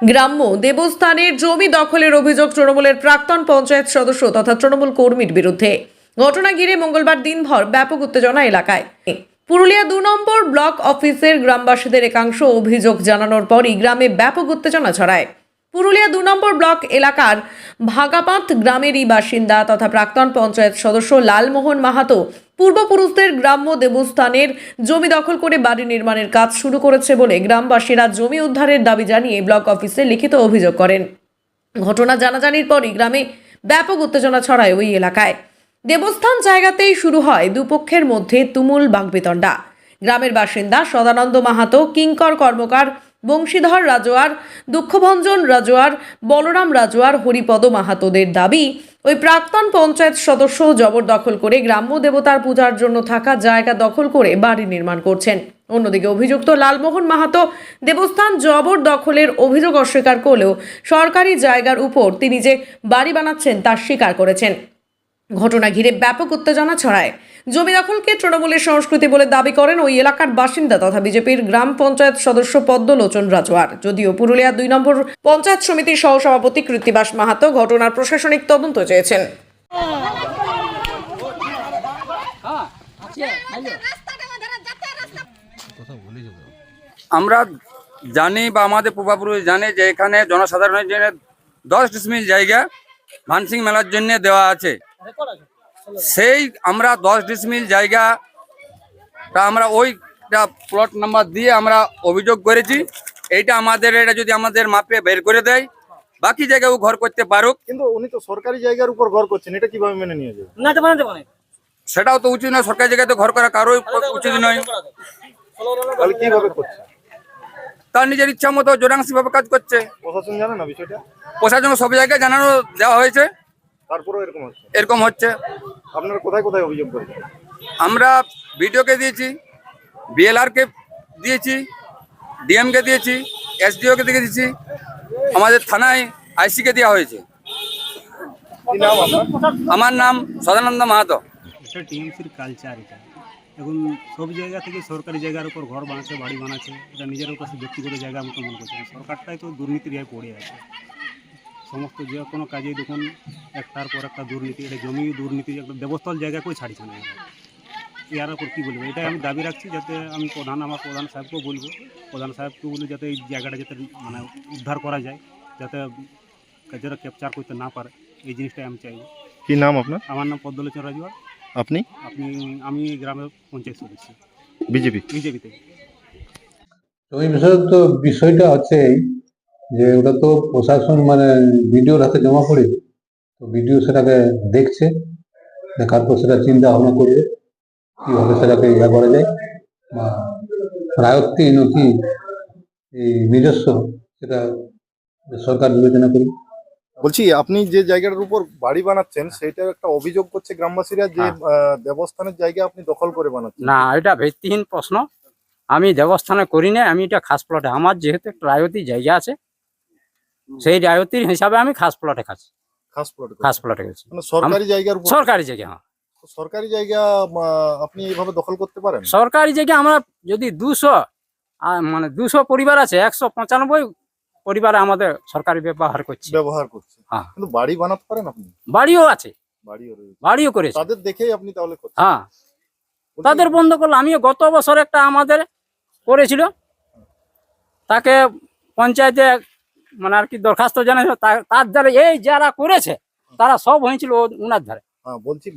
গ্রাম্য দেবস্থানের জমি দখলের অভিযোগ তৃণমূলের প্রাক্তন পঞ্চায়েত সদস্য তথা তৃণমূল কর্মীর বিরুদ্ধে। ঘটনা ঘিরে মঙ্গলবার দিনভর ব্যাপক উত্তেজনা এলাকায়। পুরুলিয়া 2 নম্বর ব্লক অফিসের গ্রামবাসীদের একাংশ অভিযোগ জানানোর পরই গ্রামে ব্যাপক উত্তেজনা ছড়ায়। পুরুলিয়া 2 নম্বর ব্লক এলাকার ভাগাপাত গ্রামেরই বাসিন্দা তথা প্রাক্তন পঞ্চায়েত সদস্য লালমোহন মাহাতো পূর্বপুরুষদের গ্রাম্য দেবস্থানের জমি দখল করে বাড়ি নির্মাণের কাজ শুরু করেছে বলে গ্রামবাসীরা জমি উদ্ধারের দাবি জানিয়ে ব্লক অফিসে লিখিত অভিযোগ করেন। ঘটনা জানাজানির পরই গ্রামে ব্যাপক উত্তেজনা ছড়ায় ওই এলাকায়। দেবস্থান জায়গাতেই শুরু হয় দুপক্ষের মধ্যে তুমুল বাকবিতণ্ডা। গ্রামের বাসিন্দা সদানন্দ মাহাতো, কিঙ্কর কর্মকার, বংশীধর রাজোয়ার, দুঃখভঞ্জন রাজোয়ার, বলরাম রাজোয়ার, হরিপদ মাহাতোদের দাবি ওই প্রাক্তন পঞ্চায়েত সদস্য জবরদখল করে গ্রাম্য দেবতার পূজার জন্য থাকা জায়গা দখল করে বাড়ি নির্মাণ করছেন। অন্যদিকে অভিযুক্ত লালমোহন মাহাতো দেবস্থান জবরদখলের অভিযোগ অস্বীকার করলেও সরকারি জায়গার উপর তিনি যে বাড়ি বানাচ্ছেন তা স্বীকার করেছেন। ঘটনা ঘিরে ব্যাপক উত্তেজনা ছড়ায়। জমি দখলকে তৃণমূলের সংস্কৃতি বলে দাবি করেন ওই এলাকার বাসিন্দা তথা বিজেপির গ্রাম পঞ্চায়েত সদস্য পদ্মলোচন রাজওয়ার। যদিও পুরুলিয়া 2 নম্বর পঞ্চায়েত সমিতির সহসভাপতি কৃত্তিবাস মাহাতো ঘটনার প্রশাসনিক তদন্ত চেয়েছেন। আমরা জানি বা আমাদের পূর্বপুরুষ জানে যে এখানে জনসাধারণের জন্য 10 ডিসমিল জায়গা মানসিং মেলার জন্য দেওয়া আছে। সেই আমরা 10 ডিসমিল জায়গাটা আমরা ওইটা প্লট নাম্বার দিয়ে আমরা অভিযোগ করেছি। এইটা আমাদের এটা যদি আমাদের মাপে বের করে দেয় বাকি জায়গায় ঘর করতে পারুক। কিন্তু উনি তো সরকারি জায়গার উপর ঘর করছেন, এটা কিভাবে মেনে নিয়ে যাবে? সেটাও তো উচিত নয়। সরকারি জায়গাতে ঘর করা কারোই উচিত নয়। তাহলে কিভাবে করছে? তার নিজের ইচ্ছা মতো জোরাংশি ভাবে কাজ করছে। প্রশাসন জানে না বিষয়টা? প্রশাসন সব জায়গায় জানানো দেওয়া হয়েছে, তারপরেও এরকম হচ্ছে। আপনারা কোথায় কোথায় অভিযোগ করেছেন? আমরা বিডিওকে দিয়েছি, বিএলআরকে দিয়েছি, ডিএমকে দিয়েছি, এসডিওকে দিয়েছি, আমাদের থানায় আইসিকে দেওয়া হয়েছে। কি নাম আপনার? আমার নাম সদানন্দ মাহাতো। এটা টিএমসির কালচার। এটা এখন সব জায়গা থেকে সরকারি জায়গার উপর ঘর বানাচ্ছে, বাড়ি বানাচ্ছে। এটা নিজের কাছে ব্যক্তিগত জায়গা মতো মনে করছে। সরকারটাই তো দুর্নীতির গায়ে পড়ে আছে। সমস্ত যে কোনো কাজে দেখুন একটার পর একটা দুর্নীতি। এটা জমি দুর্নীতি, একটা দেবস্থল জায়গাকেও ছাড়ছে না। এর উপর কী বলবো? এটাই আমি দাবি রাখছি, যাতে আমি আমার প্রধান সাহেবকেও বলবো, প্রধান সাহেবকেও বলবো যাতে এই জায়গাটা যাতে মানে উদ্ধার করা যায়, যাতে যারা ক্যাপচার করতে না পারে। এই জিনিসটাই আমি চাইব। কি নাম আপনার? আমার নাম পদ্মলোচন রাজওয়ার। আপনি? আমি গ্রামের পঞ্চায়েত সদস্য, বিজেপিতে। তো এই বিষয়টা হচ্ছে যে ওটা তো প্রশাসন মানে বিডিওর হাতে জমা পড়ে, তো বিডিও সেটাকে দেখছে, দেখার পর সেটা চিন্তা ভাবনা করবে কিভাবে সেটাকে করা যায় বা রায়ত্তি নাকি এই নিজস্ব, সেটা সরকার বিবেচনা করবে। বলছি, আপনি যে জায়গাটার উপর বাড়ি বানাচ্ছেন সেটা একটা অভিযোগ করছে গ্রামবাসীরা যে দেবস্থানের জায়গা আপনি দখল করে বানাচ্ছেন। না, এটা ভিত্তিহীন প্রশ্ন। আমি দেবস্থানে করি না, আমি এটা খাস প্লটে, আমার যেহেতু একটা রায়তি জায়গা আছে সেই রায়তির হিসাবে আমি খাস প্লটে খাচ্ছি। খাস প্লটে গেছি মানে সরকারি জায়গার উপর? সরকারি জায়গা। হ্যাঁ, সরকারি জায়গা আপনি এইভাবে দখল করতে পারেন? সরকারি জায়গা আমরা যদি 200 পরিবার আছে, 195 পরিবারে আমাদের সরকারি ব্যবহার করছে। হ্যাঁ, কিন্তু বাড়ি বানাতে পারেন আপনি? বাড়িও আছে, বাড়িও করেছে। তাদের দেখেই আপনি তাহলে করছেন? হ্যাঁ, তাদের বন্ধ করলো। আমিও গত বছর একটা আমাদের করেছিল, তাকে পঞ্চায়েতে মানে আর কি দরখাস্ত জানিয়েছিল, তার দ্বারা এই যারা করেছে তারা সব হয়েছিল উনার ধারে। বলছি,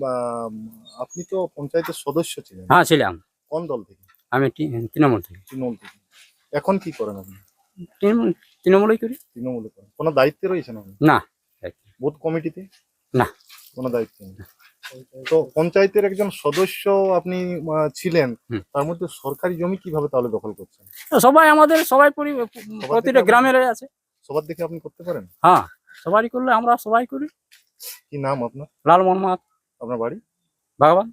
আপনি তো পঞ্চায়েতের সদস্য ছিলেন? হ্যাঁ, ছিলাম। কোন দল থেকে? আমি তৃণমূল থেকে। এখন কি করেন আপনি? তৃণমূলই করি। তৃণমূলে করেন? কোনো দায়িত্বে রয়েছেন আপনি? না। বুথ কমিটিতে? না, কোনো দায়িত্ব নেই। তো পঞ্চায়েতের একজন সদস্য আপনি ছিলেন, তার মধ্যে সরকারি জমি কিভাবে তাহলে দখল করছেন? সবাই আমাদের প্রতিটা গ্রামের আছে, সবার দেখে আপনি করতে পারেন? হ্যাঁ, সবারই করলে আমরা সবাই করি। কি নাম আপনার? লালমোহন মাহাতো। আপনার বাড়ি? ভগবান।